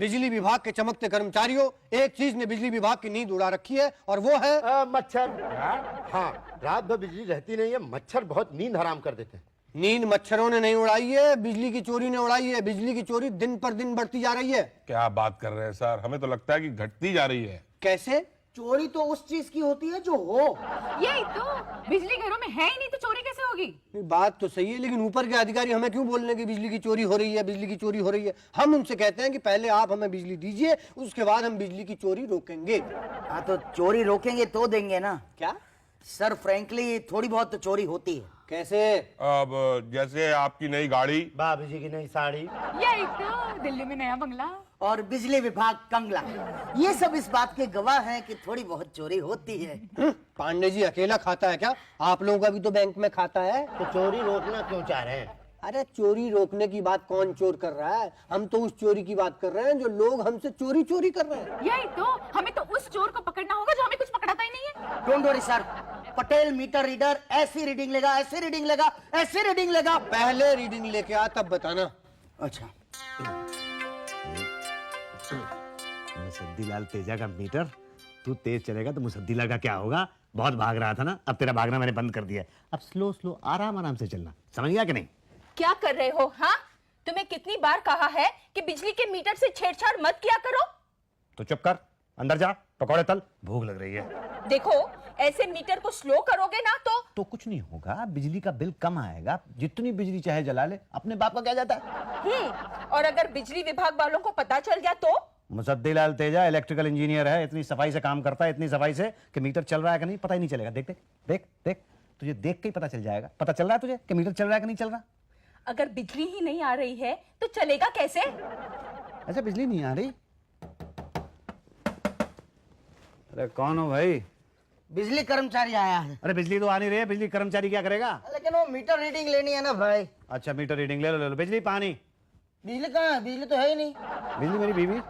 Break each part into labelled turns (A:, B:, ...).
A: बिजली विभाग के चमकते कर्मचारियों, एक चीज ने बिजली विभाग की नींद उड़ा रखी है और वो है
B: मच्छर। हाँ, रात भर बिजली रहती नहीं है, मच्छर बहुत नींद हराम कर देते हैं।
A: नींद मच्छरों ने नहीं उड़ाई है, बिजली की चोरी ने उड़ाई है। बिजली की चोरी दिन पर दिन बढ़ती जा रही है।
C: क्या बात कर रहे हैं सर, हमें तो लगता है कि घटती जा रही है।
A: कैसे?
D: चोरी तो उस चीज की होती है जो हो।
E: यही तो, बिजली घरों में है ही नहीं तो चोरी कैसे होगी?
A: बात तो सही है, लेकिन ऊपर के अधिकारी हमें क्यों बोल रहे हैं कि बिजली की चोरी हो रही है, बिजली की चोरी हो रही है? हम उनसे कहते हैं कि पहले आप हमें बिजली दीजिए, उसके बाद हम बिजली की चोरी रोकेंगे।
D: हाँ तो चोरी रोकेंगे तो देंगे ना।
A: क्या
D: सर फ्रैंकली थोड़ी बहुत तो चोरी होती है।
A: कैसे?
C: अब जैसे आपकी नई गाड़ी,
B: भाभी जी की नई साड़ी,
E: यही तो, दिल्ली में नया बंगला
D: और बिजली विभाग कंगला, ये सब इस बात के गवाह हैं कि थोड़ी बहुत चोरी होती है।
A: पांडे जी अकेला खाता है क्या? आप लोगों का भी तो बैंक में खाता है।
B: तो चोरी रोकना क्यों चाह रहे हैं?
A: अरे चोरी रोकने की बात कौन चोर कर रहा है? हम तो उस चोरी की बात कर रहे हैं जो लोग हमसे चोरी चोरी कर रहे हैं।
E: यही तो, हमें तो उस चोर को पकड़ना होगा जो हमें कुछ पकड़ाता ही नहीं है।
D: Don't worry sir, Patel meter reader ऐसी रीडिंग लेगा, ऐसी रीडिंग लेगा, ऐसी रीडिंग लेगा।
A: पहले रीडिंग लेके आ तब बताना।
D: अच्छा,
F: मुसद्दीलाल तेजा का मीटर, तू तेज चलेगा तो मुसद्दीलाल का क्या होगा? बहुत भाग रहा था ना, अब तेरा भागना मैंने बंद कर दिया। अब स्लो स्लो आराम आराम से चलना, समझ गया कि नहीं?
E: क्या कर रहे हो? हाँ, तुम्हें कितनी बार कहा है कि बिजली के मीटर से छेड़छाड़ मत किया करो।
F: तो चुप कर, अंदर जा, पकौड़े तल, भूख लग रही है।
E: देखो, ऐसे मीटर को स्लो करोगे ना तो
F: कुछ नहीं होगा, बिजली का बिल कम आएगा। जितनी बिजली चाहे जला ले, अपने बाप का क्या जाता है।
E: और अगर बिजली विभाग वालों को पता चल गया तो?
F: मुसद्दीलाल तेजा इलेक्ट्रिकल इंजीनियर है, इतनी सफाई से काम करता है, इतनी सफाई से कि मीटर चल रहा है कि नहीं पता ही नहीं चलेगा। देख देख देख देख, तुझे देख के ही पता चल जाएगा। पता चल रहा है तुझे कि मीटर चल रहा है कि नहीं चल रहा?
E: अगर बिजली ही नहीं आ रही है तो चलेगा कैसे?
F: अच्छा, बिजली नहीं आ रही? अरे कौन हो भाई?
D: बिजली कर्मचारी आया है।
F: अरे बिजली तो आ नहीं रही है, बिजली कर्मचारी क्या करेगा?
D: लेकिन वो मीटर रीडिंग लेनी है ना भाई।
F: अच्छा, मीटर रीडिंग ले लो ले लो। बिजली पानी?
D: बिजली कहाँ है? बिजली तो है ही नहीं।
F: बिजली मेरी बीवी।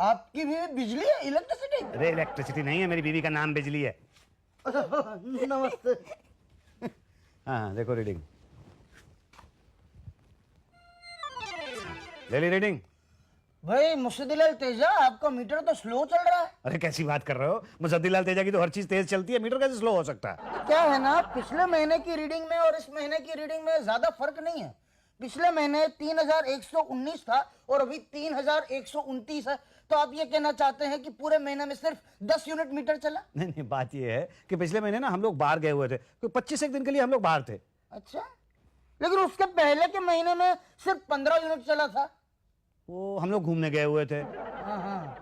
D: आपकी भी बिजली है, इलेक्ट्रिसिटी?
F: अरे इलेक्ट्रिसिटी नहीं है, मेरी बीवी का नाम बिजली है।
D: नमस्ते।
F: हाँ देखो रीडिंग, ले ली रीडिंग?
D: भाई मुसद्दीलाल तेजा, आपका मीटर तो स्लो चल रहा है।
F: अरे कैसी बात कर रहे हो? मुसद्दीलाल तेजा की तो हर चीज तेज चलती है, मीटर कैसे स्लो हो सकता है?
D: क्या है ना, पिछले महीने की रीडिंग में और इस महीने की रीडिंग में ज्यादा फर्क नहीं है। पिछले महीने 3119 था और अभी 3129 है। तो आप ये कहना चाहते हैं कि पूरे महीने में सिर्फ 10 यूनिट मीटर चला?
F: नहीं नहीं, बात ये है कि पिछले महीने ना हम लोग बाहर गए हुए थे, तो 25 एक दिन के लिए हम लोग बाहर थे।
D: अच्छा, लेकिन उसके पहले के महीने में सिर्फ 15 यूनिट चला था।
F: वो हम लोग घूमने गए हुए थे।
D: हाँ,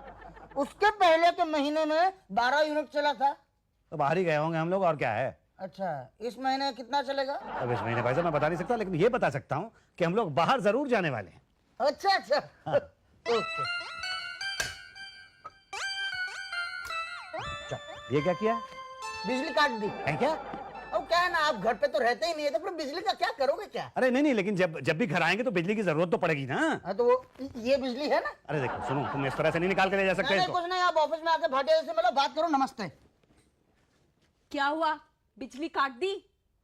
D: उसके पहले के महीने में 12 यूनिट चला था।
F: तो बाहर ही गए होंगे हम लोग, और क्या है।
D: अच्छा, इस महीने कितना चलेगा?
F: अब इस महीने भाई साहब मैं बता नहीं सकता, लेकिन ये बता सकता हूँ कि हम लोग बाहर जरूर जाने वाले हैं।
D: अच्छा अच्छा, ओके।
F: ये क्या किया
D: बिजली काट दी
F: है क्या?
D: अब क्या है ना, आप घर पे तो रहते ही नहीं है, तो फिर बिजली का क्या करोगे क्या?
F: अरे नहीं नहीं, लेकिन जब भी घर आएंगे तो बिजली की जरूरत तो पड़ेगी ना।
D: हाँ तो वो ये बिजली है ना।
F: अरे देखो सुनो, तुम इस तरह से नहीं निकाल के ले जा सकते
D: नहीं,
F: इसको।
D: कुछ नहीं, आप ऑफिस में आके भाटिया से मिलो, बात करो। नमस्ते।
E: क्या हुआ, बिजली काट दी?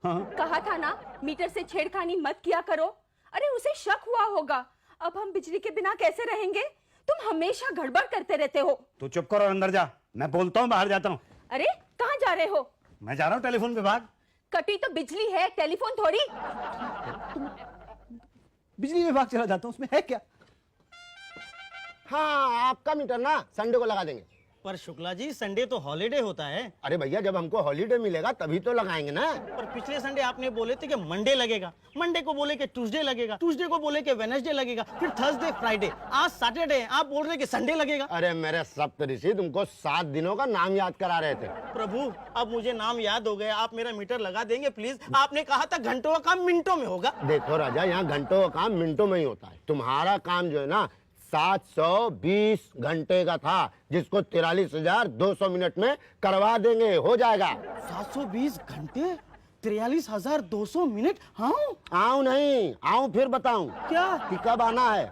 F: हाँ।
E: कहा था ना मीटर से छेड़खानी मत किया करो। अरे उसे शक हुआ होगा, अब हम बिजली के बिना कैसे रहेंगे? तुम हमेशा गड़बड़ करते रहते हो।
F: तो चुप करो और अंदर जा, मैं बोलता हूँ बाहर जाता हूँ।
E: अरे कहाँ जा रहे हो?
F: मैं जा रहा हूँ टेलीफोन विभाग।
E: कटी तो बिजली है, टेलीफोन थोड़ी।
F: बिजली विभाग चला जाता हूँ, उसमें है क्या?
B: हाँ, आपका मीटर ना संडे को लगा देंगे।
G: पर शुक्ला जी, संडे तो हॉलीडे होता है।
B: अरे भैया, जब हमको हॉलीडे मिलेगा तभी तो लगाएंगे ना।
G: पर पिछले संडे आपने बोले थे कि मंडे लगेगा, मंडे को बोले कि ट्यूसडे लगेगा, ट्यूसडे को बोले कि वेडनेसडे लगेगा, फिर थर्सडे, फ्राइडे, आज सैटरडे, आप बोल रहे कि संडे लगेगा।
B: अरे मेरे सप्तऋषि तुमको 7 दिनों का नाम याद करा रहे थे।
G: प्रभु, अब मुझे नाम याद हो गया, आप मेरा मीटर लगा देंगे प्लीज। आपने कहा था घंटों का काम मिनटों में होगा।
B: देखो राजा, यहाँ घंटों का काम मिनटों में ही होता है। तुम्हारा काम जो है ना 720 घंटे का था, जिसको 43,200 मिनट में करवा देंगे, हो जाएगा।
G: 720 घंटे, 43,200 मिनट। हाँ
B: आऊं नहीं, आऊं फिर बताऊं
G: क्या?
B: कि कब आना है।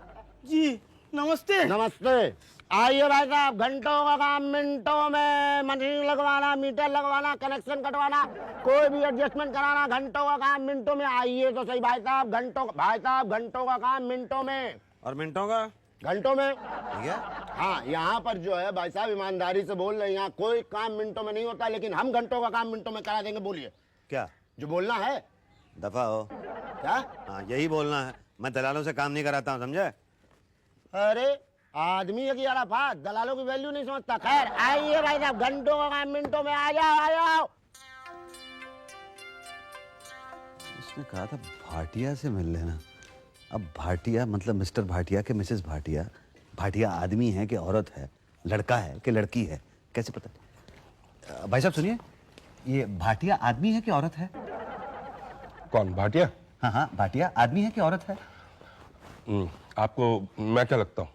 G: जी नमस्ते।
B: नमस्ते। आइए भाई साहब, घंटों का काम मिनटों में। मशीन लगवाना, मीटर लगवाना, कनेक्शन कटवाना, कोई भी एडजस्टमेंट कराना, घंटों का काम मिनटों में। आइए तो सही भाई साहब, घंटों का काम मिनटों में।
F: और मिनटों का
B: घंटों में।
F: ठीक है?
B: हाँ, यहाँ पर जो है भाई साहब ईमानदारी से बोल रहे हैं, यहाँ कोई काम मिनटों में नहीं होता, लेकिन हम घंटों का काम मिनटों में करा देंगे। बोलिए
F: क्या
B: जो बोलना है।
F: दफा हो?
B: क्या?
F: हाँ, यही बोलना है। मैं दलालों से काम नहीं कराता हूँ, समझे?
B: अरे आदमी है कि अराफात, दलालों की वैल्यू नहीं समझता। खैर आइए भाई साहब, घंटों का काम मिनटों में, आ जाओ आ जाओ।
F: उसने कहा था भाटिया से मिल लेना। अब भाटिया मतलब मिस्टर भाटिया के मिसेस भाटिया। भाटिया आदमी है कि औरत है, लड़का है कि लड़की है, कैसे पता? भाई साहब सुनिए, ये भाटिया आदमी है कि औरत है?
C: कौन भाटिया?
F: हाँ हाँ, भाटिया आदमी है कि औरत है?
C: आपको मैं क्या लगता हूँ?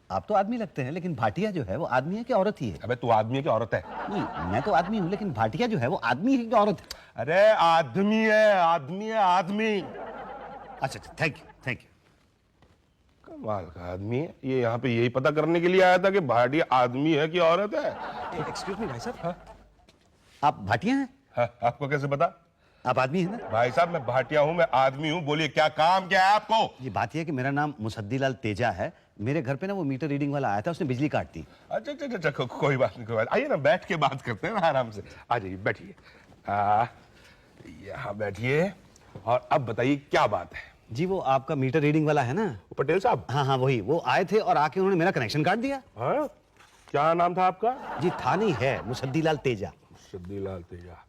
F: आप तो आदमी लगते हैं, लेकिन भाटिया जो है वो आदमी है कि औरत ही है?
C: अबे तू आदमी है कि औरत है?
F: नहीं, मैं तो आदमी हूँ, लेकिन भाटिया जो है वो आदमी है कि औरत है?
C: अरे आदमी है, आदमी है, आदमी।
F: अच्छा, थैंक यू थैंक यू।
C: कमाल का आदमी है ये। यहाँ पे यही पता करने के लिए आया था कि भाटिया आदमी है कि औरत है।
F: एक्सक्यूज मी भाई साहब, आप भाटिया हैं?
C: हाँ, आपको कैसे पता?
F: आप आदमी हैं ना?
C: भाई साहब मैं भाटिया हूँ, मैं आदमी हूँ। बोलिए क्या काम क्या है आपको?
F: ये बात यह है कि मेरा नाम मुसद्दीलाल तेजा है। मेरे घर पे ना वो मीटर रीडिंग वाला आया था, उसने बिजली काट दी।
C: अच्छा अच्छा अच्छा, कोई बात नहीं, कोई बात। आइए ना, बैठ के बात करते हैं ना आराम से। आ जाइए, बैठिए। यहाँ बैठिए और अब बताइए क्या बात है।
F: जी वो आपका मीटर रीडिंग वाला है ना?
C: वो पटेल साहब?
F: हाँ हाँ वही। वो आए थे और आके उन्होंने मेरा कनेक्शन काट दिया।
C: हाँ, क्या नाम था आपका?
F: जी था नहीं है, मुसद्दीलाल तेजा।
C: मुसद्दीलाल तेजा।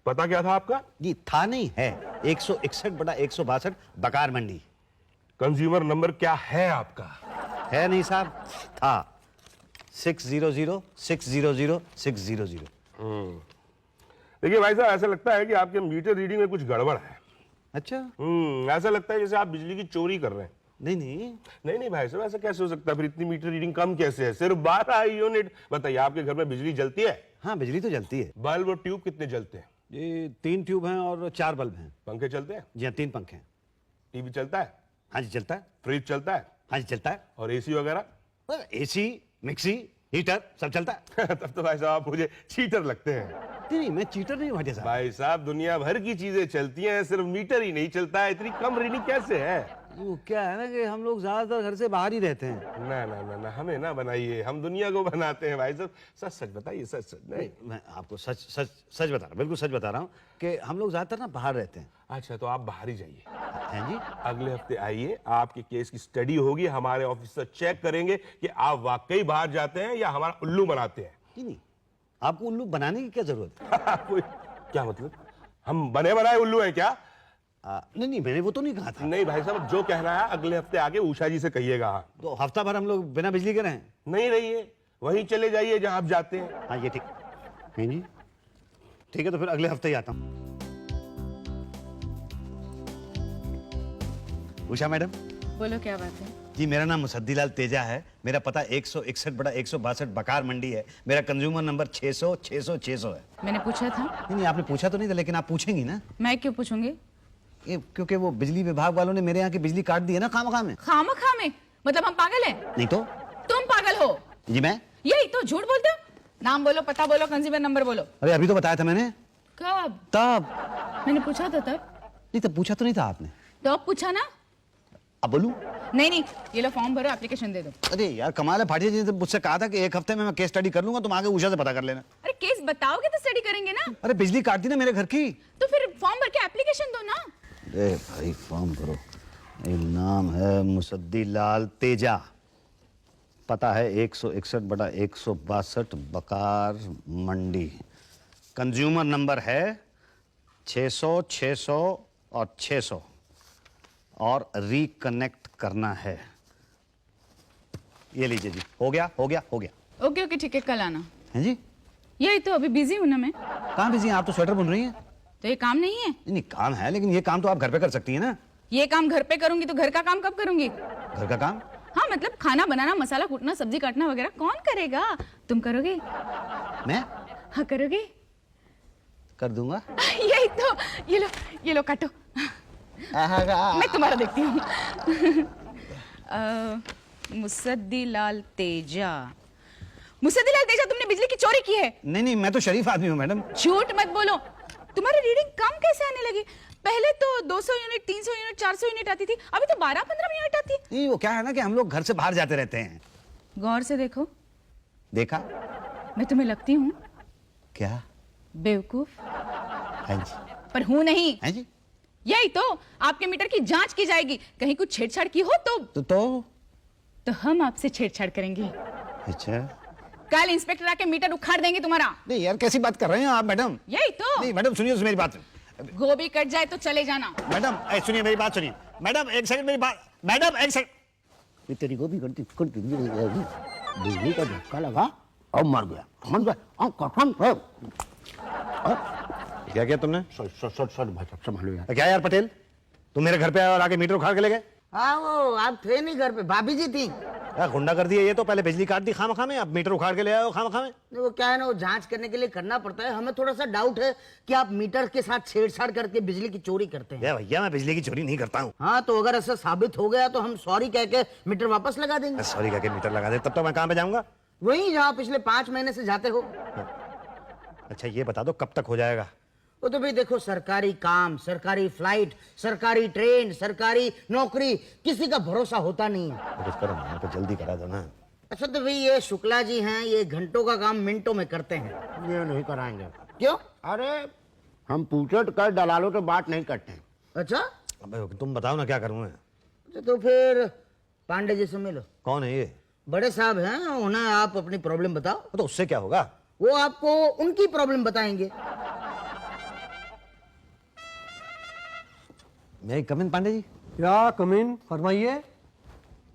C: पता क्या था आपका?
F: जी था नहीं है, 161/162 बकार मंडी।
C: कंज्यूमर नंबर क्या है आपका?
F: है नहीं साहब, था 600-600-600-600।
C: देखिए भाई साहब, ऐसा लगता है कि आपके मीटर रीडिंग में कुछ गड़बड़ है।
F: अच्छा?
C: ऐसा लगता है जैसे आप बिजली की चोरी कर रहे हैं।
F: नहीं नहीं
C: नहीं नहीं भाई साहब, ऐसा कैसे हो सकता है? फिर इतनी मीटर रीडिंग कम कैसे है? सिर्फ 12 यूनिट। बताइए, आपके घर में बिजली जलती है?
F: हाँ बिजली तो जलती है।
C: बल्ब और ट्यूब कितने जलते हैं?
F: ये 3 ट्यूब हैं और 4 बल्ब हैं।
C: पंखे चलते हैं?
F: जी हाँ, 3 पंखे हैं।
C: टीवी चलता है?
F: हाँ जी चलता है।
C: फ्रिज चलता है?
F: हाँ जी चलता है।
C: और एसी वगैरह?
F: एसी, मिक्सी, हीटर सब चलता है।
C: तब तो भाई साहब आप मुझे चीटर लगते हैं।
F: नहीं मैं चीटर नहीं हूँ भाटिया साहब।
C: भाई साहब दुनिया भर की चीजें चलती हैं, सिर्फ मीटर ही नहीं चलता है। इतनी कम रीडिंग कैसे है?
F: वो क्या है ना कि हम लोग ज्यादातर घर से बाहर ही रहते हैं।
C: ना ना ना ना, हमें ना बनाइए, हम दुनिया को बनाते हैं भाई साहब। सच सच बताइए, सच सच। नहीं
F: मैं आपको सच सच सच बता रहा हूँ, बिल्कुल सच बता रहा हूँ कि हम लोग ज्यादातर ना बाहर रहते हैं।
C: अच्छा, तो आप बाहर ही जाइए।
F: हैं जी?
C: अगले हफ्ते आइए, आपके केस की स्टडी होगी, हमारे ऑफिसर चेक करेंगे कि आप वाकई बाहर जाते हैं या हमारा उल्लू बनाते हैं।
F: नहीं, आपको उल्लू बनाने की क्या जरूरत है?
C: क्या मतलब? हम बने बनाए उल्लू हैं क्या?
F: नहीं मैंने वो तो नहीं कहा था।
C: नहीं भाई साहब, जो कहना है अगले हफ्ते आके उषा जी से कहिएगा। हाँ,
F: तो हफ्ता भर हम लोग बिना बिजली के रहें?
C: नहीं रहिए, वहीं चले जाइए जहां आप जाते हैं।
F: हाँ ये ठीक है जी। ठीक है, तो फिर अगले हफ्ते ही आता हूँ। उषा मैडम।
H: बोलो क्या बात है?
F: जी मेरा नाम मुसद्दीलाल तेजा है। मेरा पता 161/162 बकार मंडी है। मेरा कंज्यूमर नंबर 600-600-600 है।
H: मैंने पूछा था।
F: नहीं आपने पूछा तो नहीं था, लेकिन आप पूछेंगी ना?
H: मैं क्यों पूछूंगी?
F: ये क्योंकि वो बिजली विभाग वालों ने मेरे यहाँ की बिजली काट दी है ना खामखा में।
H: खामखा में? मतलब हम पागल हैं?
F: नहीं तो?
H: तुम पागल हो।
F: जी मैं?
H: यही तो झूठ बोलते हो। नाम बोलो, पता बोलो, कंज्यूमर नंबर बोलो।
F: अरे अभी तो बताया था मैंने।
H: कब?
F: तब।
H: मैंने पूछा था तब।
F: नहीं तब पूछा तो नहीं था आपने।
H: तो अब पूछा ना।
F: अब बोलूं?
H: नहीं, ये लो फॉर्म भरो, एप्लीकेशन दे दो।
F: अरे यार कमाल है, भाटिया जी ने मुझसे कहा था कि 1 हफ्ते में मैं केस स्टडी कर लूंगा, तुम आगे उषा से पता कर लेना।
H: अरे केस बताओगे तो स्टडी करेंगे ना।
F: अरे बिजली काट दी ना मेरे घर की।
H: तो फिर फॉर्म भर के एप्लीकेशन दो ना।
F: अरे भाई फॉर्म भरो। नाम है मुसद्दीलाल तेजा। पता है 161/162 बकार मंडी। कंज्यूमर नंबर है 600, 600 और 600 और रिकनेक्ट करना है। ये लीजिए जी, हो गया हो गया हो गया।
H: ओके ओके ठीक है, कल आना।
F: हैं जी?
H: यही तो, अभी बिजी हूँ ना मैं।
F: कहाँ बिजी हैं आप? तो स्वेटर बुन रही हैं।
H: तो ये काम नहीं है?
F: नहीं काम है, लेकिन ये काम तो आप घर पे कर सकती हैं ना।
H: ये काम घर पे करूंगी तो घर का काम कब करूंगी?
F: घर का काम?
H: हाँ मतलब खाना बनाना, मसाला कूटना, सब्जी काटना वगैरह कौन करेगा? तुम करोगे?
F: मैं
H: हाँ करोगे?
F: कर दूंगा।
H: यही तो। ये लो काटो। मैं तुम्हारा देखती हूँ। मुसद्दीलाल तेजा। मुसद्दीलाल तेजा, तुमने बिजली की चोरी की है?
F: नहीं मैं तो शरीफ आदमी हूँ मैडम।
H: झूठ मत बोलो। तुम्हारी रीडिंग कम कैसे आने लगी? पहले तो 200 यूनिट, 300 यूनिट, 400 यूनिट आती थी, अभी तो 12-15 यूनिट आती है।
F: नहीं, वो क्या है ना कि हम लोग घर से बाहर जाते रहते हैं।
H: गौर से देखो,
F: देखा?
H: मैं तुम्हें लगती हूँ
F: क्या?
H: बेवकूफ,
F: हाँ जी।
H: पर हूँ नहीं।
F: हाँ जी।
H: यही तो, आपके मीटर की जांच की जाएगी, कहीं कुछ छेड़छाड़ की हो तो हम आपसे छेड़छाड़ करेंगे।
F: अच्छा।
H: कल इंस्पेक्टर आके मीटर उखाड़ देंगे तुम्हारा।
F: नहीं यार, कैसी बात कर रहे हैं आप मैडम?
H: यही तो।
F: नहीं मैडम, सुनिए मेरी बात।
H: गोभी कट जाए तो चले जाना।
F: मैडम सुनिए मेरी बात, सुनिए मैडम, एक सेकंड मेरी बात। मैडम एक सेकंड। तेरी गोभी
B: बिजली का झटका लगा और मर गया, समझ गए? कसम से।
F: क्या किया तुमने?
B: सच भाई साहब संभालो यार।
F: क्या यार पटेल, तुम मेरे घर पे आए और आके मीटर उखाड़ के ले गए?
D: हाँ वो आप थे नहीं घर पे, भाभी जी थी।
F: यार गुंडा कर दिया ये तो, पहले बिजली काट दी खामखा में, अब मीटर उखाड़ के ले आए हो खामखा में।
D: वो क्या है ना, वो जांच करने के लिए करना पड़ता है। हमें थोड़ा सा डाउट है कि आप मीटर के साथ छेड़छाड़ करके बिजली की चोरी करते हैं।
F: भैया मैं बिजली की चोरी नहीं करता हूँ।
D: हाँ तो अगर ऐसा साबित हो गया तो हम सॉरी कह के मीटर वापस लगा देंगे।
F: सॉरी करके मीटर लगा दे, तब तो मैं कहाँ पे जाऊंगा?
D: वहीं जहाँ पिछले 5 महीने से जाते हो।
F: अच्छा ये बता दो कब तक हो जाएगा?
D: वो तो भाई देखो, सरकारी काम, सरकारी फ्लाइट, सरकारी ट्रेन, सरकारी नौकरी, किसी का भरोसा होता नहीं है।
F: तो कुछ करो ना, तो जल्दी करा दो ना।
D: अच्छा तो भाई ये शुक्ला जी हैं, ये घंटों का काम मिनटों में करते हैं।
B: ये नहीं कराएंगे।
D: क्यों?
B: अरे हम पूछट कर दलालों से बात नहीं करते हैं।
D: अच्छा
F: अबे तुम बताओ ना क्या करूँ मैं?
D: तो फिर पांडे जी से मिलो।
F: कौन है ये?
D: बड़े साहब हैं, उन्हें आप अपनी प्रॉब्लम बताओ,
F: तो उससे क्या होगा?
D: वो आपको उनकी प्रॉब्लम बताएंगे।
F: मैं कम इन पांडे जी?
A: क्या कमीन, फरमाइए।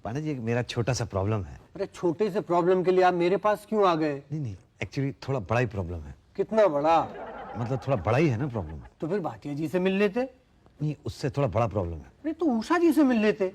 F: पांडे जी एक मेरा छोटा सा प्रॉब्लम है।
A: अरे छोटे से प्रॉब्लम के लिए आप मेरे पास क्यों आ गए?
F: नहीं एक्चुअली थोड़ा बड़ा ही प्रॉब्लम है।
A: कितना बड़ा?
F: मतलब थोड़ा बड़ा ही है ना प्रॉब्लम।
A: तो फिर भाटिया जी से मिल लेते।
F: नहीं उससे थोड़ा बड़ा प्रॉब्लम है।
A: अरे तो उषा जी से मिल लेते।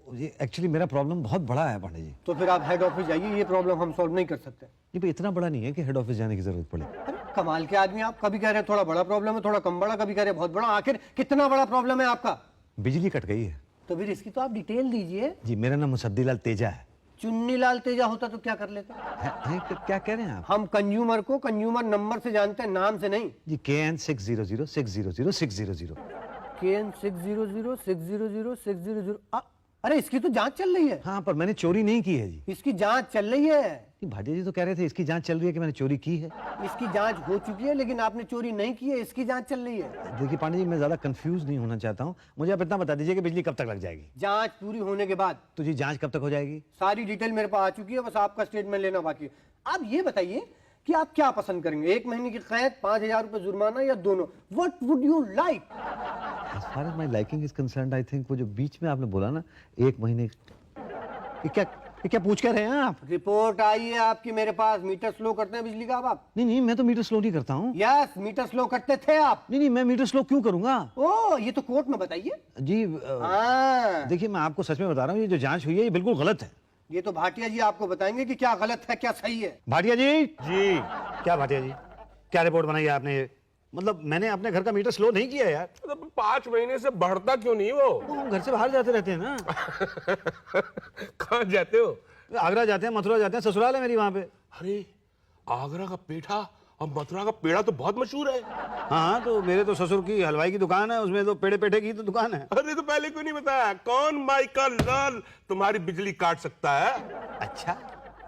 F: ये एक्चुअली मेरा प्रॉब्लम बहुत बड़ा है पांडे जी।
A: तो फिर आप हेड ऑफिस जाइए, ये प्रॉब्लम हम सॉल्व नहीं कर सकते।
F: ये भाई इतना बड़ा नहीं है कि हेड ऑफिस जाने की जरूरत पड़े।
A: अरे कमाल के आदमी आप, कभी कह रहे हैं थोड़ा बड़ा प्रॉब्लम है, थोड़ा कम बड़ा, कभी कह रहे हैं बहुत बड़ा। आखिर कितना बड़ा प्रॉब्लम है आपका?
F: बिजली कट गई है।
A: तो फिर इसकी तो आप डिटेल दीजिए।
F: जी मेरा नाम मुसद्दीलाल तेजा है।
A: चुन्नीलाल तेजा होता तो क्या कर लेते?
F: क्या कह रहे हैं आप?
A: हम कंज्यूमर को कंज्यूमर नंबर से जानते हैं, नाम से नहीं।
F: जी KN 6000600
A: KN 6000600। अरे इसकी तो जांच चल रही है।
F: हाँ पर मैंने चोरी नहीं की है जी।
A: इसकी जांच चल रही है।
F: भाटिया जी तो कह रहे थे इसकी जांच चल रही है कि मैंने चोरी की है।
A: इसकी जांच हो चुकी है, लेकिन आपने चोरी नहीं की है, इसकी जांच चल रही है।
F: देखिए पांडे जी मैं ज्यादा कंफ्यूज नहीं होना चाहता हूँ, मुझे आप इतना बता दीजिए कि बिजली कब तक लग जाएगी?
A: जांच पूरी होने के बाद।
F: तो जी जांच कब तक हो जाएगी?
A: सारी डिटेल मेरे पास आ चुकी है, बस आपका स्टेटमेंट लेना बाकी है। आप ये बताइए कि आप क्या पसंद करेंगे, 1 महीने की कैद, 5,000 रुपए जुर्माना या दोनों? What would you like?
F: As far as my liking is concerned, I think वो जो बीच में आपने बोला ना 1 महीने, ये क्या पूछ कर रहे हैं आप?
A: रिपोर्ट आई है आपकी मेरे पास। मीटर स्लो करते हैं बिजली का आप?
F: नहीं मैं तो मीटर स्लो नहीं करता हूँ।
A: यस, मीटर स्लो करते थे आप।
F: नहीं मैं मीटर स्लो क्यों करूंगा?
A: ओ ये तो कोर्ट में बताइए
F: जी। देखिए मैं आपको सच में बता रहा हूँ, ये जो जांच हुई है ये बिल्कुल गलत है।
A: ये तो भाटिया जी आपको बताएंगे कि क्या गलत है क्या सही है।
F: भाटिया जी क्या भाटिया जी क्या रिपोर्ट बनाई है आपने? मतलब मैंने अपने घर का मीटर स्लो नहीं किया यार।
C: मतलब 5 महीने से बढ़ता क्यों नहीं वो?
F: हम घर से बाहर जाते रहते हैं ना।
C: कहाँ जाते हो?
F: आगरा जाते हैं, मथुरा जाते हैं, ससुराल है मेरी वहां पे।
C: अरे आगरा का पेठा और मथुरा का पेड़ा तो बहुत मशहूर है।
F: हाँ तो मेरे तो ससुर की हलवाई की दुकान है, उसमें तो पेड़े पेठे की तो दुकान है।
C: अरे तो पहले क्यों नहीं बताया? कौन माइकल लाल तुम्हारी बिजली काट सकता है?
F: अच्छा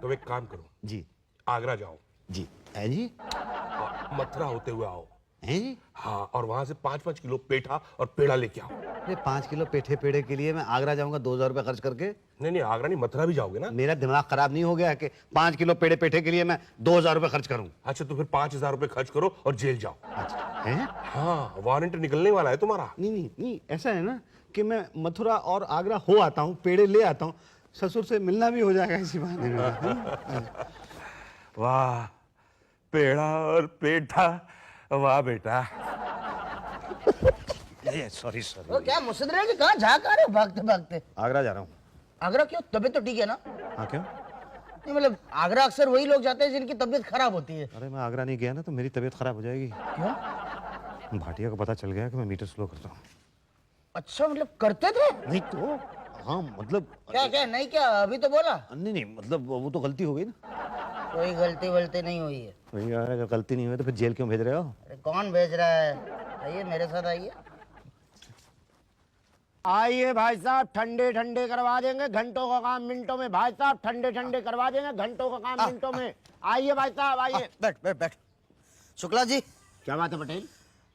C: तुम एक काम करो
F: जी,
C: आगरा जाओ
F: जी है जी,
C: और मथुरा होते हुए आओ।
F: है जी।
C: हाँ और वहां से 5-5 किलो पेठा और पेड़ा लेके आओ।
F: अरे 5 किलो पेठे पेड़े के लिए मैं आगरा जाऊंगा 2,000 रुपए खर्च करके?
C: नहीं आगरा नहीं, मथुरा भी जाओगे ना?
F: मेरा दिमाग खराब नहीं हो गया कि 5 किलो पेड़े पेठे के लिए मैं 2,000 रुपए खर्च करूं?
C: अच्छा तो फिर 5,000 रुपए खर्च करो और जेल जाओ।
F: अच्छा है?
C: हाँ वारंट निकलने वाला है तुम्हारा।
F: नहीं ऐसा है ना कि मैं मथुरा और आगरा हो आता हूँ, पेड़े ले आता हूँ, ससुर से मिलना भी हो जाएगा इसी बहाने में।
C: वाह पेड़ा और पेठा, वाह बेटा।
F: सॉरी
D: वो क्या मुसद्दीलाल जी, कहाँ झाँक आ रहे हो भागते भागते?
F: आगरा जा रहा हूँ।
D: आगरा क्यों? तबीयत तो ठीक है ना?
F: हाँ क्यों?
D: नहीं मतलब आगरा अक्सर वही लोग जाते हैं जिनकी तबीयत खराब होती है।
F: अरे मैं आगरा नहीं गया ना तो मेरी तबीयत खराब हो जाएगी।
D: क्यों?
F: भाटिया को पता चल गया कि मैं मीटर स्लो करता हूँ।
D: अच्छा मतलब करते थे?
F: नहीं तो हाँ मतलब
D: क्या नहीं क्या अभी तो बोला।
F: नहीं मतलब वो तो गलती हो गई ना।
D: कोई गलती वलती नहीं हुई है
F: भैया, अगर गलती नहीं हुई तो फिर जेल क्यों भेज रहे हो?
D: अरे कौन भेज रहा है? आइए मेरे साथ आइए।
B: आइए भाई साहब, ठंडे ठंडे करवा देंगे, घंटों का काम मिनटों में। भाई साहब ठंडे ठंडे करवा देंगे, घंटों का काम मिनटों में। आइए भाई साहब, आइए।
D: बैठ बैठ बैठ। शुक्ला जी,
B: क्या बात है पटेल?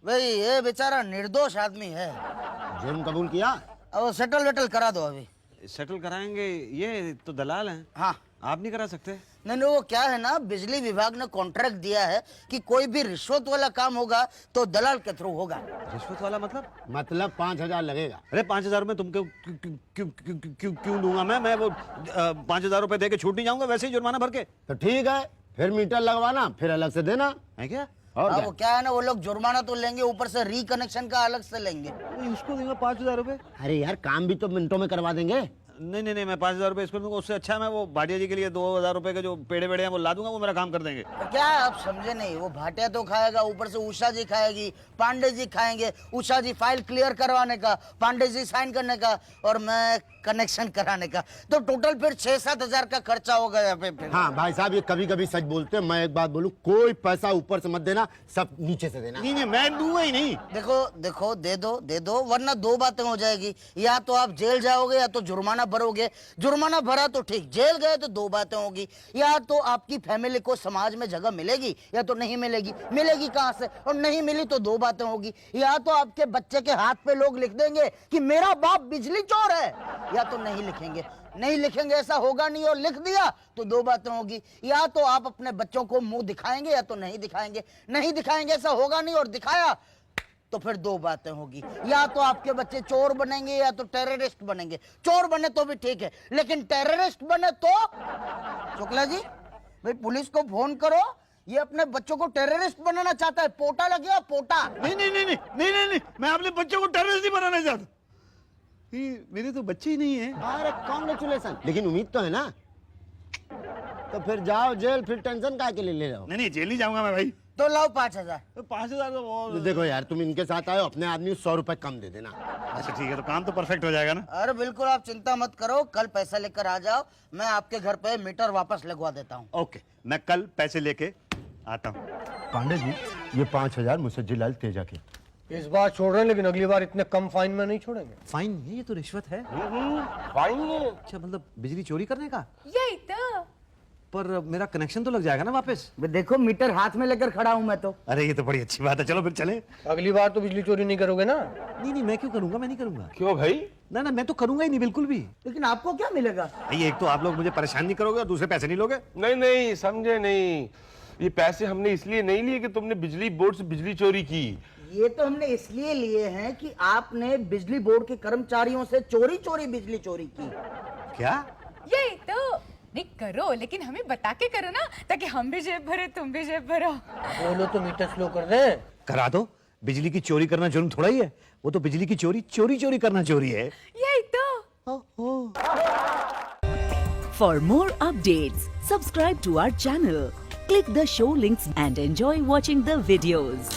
D: भाई ये बेचारा निर्दोष आदमी है,
B: जुर्म कबूल किया?
D: अब सेटल वेटल करा दो अभी।
F: सेटल कराएंगे, ये तो दलाल हैं।
D: हाँ,
F: आप नहीं करा सकते?
D: नहीं नहीं, वो क्या है ना, बिजली विभाग ने कॉन्ट्रैक्ट दिया है कि कोई भी रिश्वत वाला काम होगा तो दलाल के थ्रू होगा।
F: रिश्वत वाला मतलब?
B: मतलब 5,000 लगेगा।
F: अरे 5,000 में तुमको क्यों दूंगा मैं वो 5,000 रुपए दे के छूट नहीं जाऊंगा, वैसे ही जुर्माना भर के।
B: तो ठीक है, फिर मीटर लगवाना, फिर अलग से देना
F: है क्या?
B: और
D: हाँ,
B: क्या?
D: वो क्या है ना, वो लोग जुर्माना तो लेंगे, ऊपर से रिकनेक्शन का अलग से लेंगे।
F: उसको दूंगा 5,000 रुपए?
B: अरे यार, काम भी तो मिनटों में करवा देंगे।
F: नहीं, मैं 5,000 रुपए इसको दूंगा। उससे अच्छा मैं वो भाटिया जी के लिए 2,000 रुपए के जो पेड़े वेड़े हैं वो ला दूंगा, वो मेरा काम कर देंगे।
D: तो क्या आप समझे नहीं, वो भाटिया तो खाएगा, ऊपर से उषा जी खाएगी, पांडे जी खाएंगे। उषा जी फाइल क्लियर करवाने का, पांडे जी साइन करने का, और मैं कनेक्शन कराने का। तो टोटल फिर 6-7 हजार का खर्चा होगा यहाँ पे फिर।
B: हाँ भाई साहब, ये कभी कभी सच बोलते हैं। मैं एक बात बोलूं, कोई पैसा ऊपर से मत देना, सब नीचे से देना।
F: नहीं, मैं दूंगा ही नहीं।
D: देखो देखो, दे दो, वरना दो बातें हो जाएगी। या तो आप जेल जाओगे या तो जुर्माना भरोगे। जुर्माना भरा तो ठीक, जेल गए तो दो बातें होगी। या तो आपकी फैमिली को समाज में जगह मिलेगी या तो नहीं मिलेगी। मिलेगी कहां से, और नहीं मिली तो दो बातें होगी। या तो आपके बच्चे के हाथ पे लोग लिख देंगे कि मेरा बाप बिजली चोर है, या तो नहीं लिखेंगे। नहीं लिखेंगे, ऐसा होगा नहीं, और लिख दिया तो दो बातें होगी। या तो आप अपने बच्चों को मुंह दिखाएंगे या तो नहीं दिखाएंगे। नहीं दिखाएंगे, ऐसा होगा नहीं, और दिखाया तो फिर दो बातें होगी। या तो आपके बच्चे चोर बनेंगे या तो टेररिस्ट बनेंगे। चोर बने तो भी ठीक है, लेकिन टेररिस्ट बने तो। शुक्ला जी, भाई पुलिस को फोन करो, ये अपने बच्चों को टेररिस्ट बनाना चाहता है। पोटा लग गया, पोटा।
F: नहीं, मैं अपने बच्चों को टेररिस्ट नहीं बनाना चाहता। मेरे तो बच्चे ही नहीं है।
B: अरे कांग्रेचुलेसन, लेकिन उम्मीद तो है ना। तो फिर जाओ जेल, फिर टेंशन काहे के लिए ले रहो?
F: नहीं, जेल नहीं जाऊंगा मैं भाई।
D: तो लाओ 5,000।
F: तो 5,000 तो
B: तो देखो यार, तुम इनके साथ आए हो, अपने आदमी 100 रुपए कम दे देना।
F: अच्छा ठीक है, तो काम तो परफेक्ट हो जाएगा ना?
D: अरे बिल्कुल, आप चिंता मत करो, कल पैसा लेकर आ जाओ, मैं आपके घर पे मीटर वापस लगवा देता हूँ।
F: ओके, मैं कल पैसे लेके आता हूँ।
B: पांडे जी, ये 5,000 मुझसे जिलाल तेजा के।
A: इस बार छोड़ रहे हैं, लेकिन अगली बार इतने कम फाइन में नहीं छोड़ेंगे।
F: फाइन नहीं है, ये तो रिश्वत है।
C: फाइन है।
F: अच्छा, मतलब बिजली चोरी करने का?
E: यही तो।
F: पर मेरा कनेक्शन तो लग जाएगा ना वापस?
D: देखो, मीटर हाथ में लेकर खड़ा हूँ मैं तो।
F: अरे ये तो बड़ी अच्छी बात है, चलो फिर चले।
A: अगली बार तो बिजली चोरी नहीं करोगे ना?
F: नहीं, मैं क्यों करूंगा? मैं नहीं करूंगा।
C: क्यों भाई?
F: ना, मैं तो करूंगा ही नहीं, बिल्कुल भी।
D: लेकिन आपको क्या मिलेगा?
F: ये एक तो आप लोग मुझे परेशान नहीं करोगे और दूसरे पैसे नहीं लोगे।
C: नहीं, समझे नहीं। ये पैसे हमने इसलिए नहीं लिए कि तुमने बिजली बोर्ड से बिजली चोरी की।
D: ये तो हमने इसलिए लिए हैं कि आपने बिजली बोर्ड के कर्मचारियों से चोरी चोरी बिजली चोरी की।
F: क्या?
H: यही तो। नहीं करो, लेकिन हमें बता के करो ना, ताकि हम भी जेब भरे, तुम भी जेब भरो।
A: बोलो तो मीटर स्लो कर दें।
F: करा दो। बिजली की चोरी करना जुर्म थोड़ा ही है। वो तो बिजली की चोरी करना चोरी है।
H: यही तो।
I: For more updates, subscribe to our channel, click the show links and enjoy watching the videos.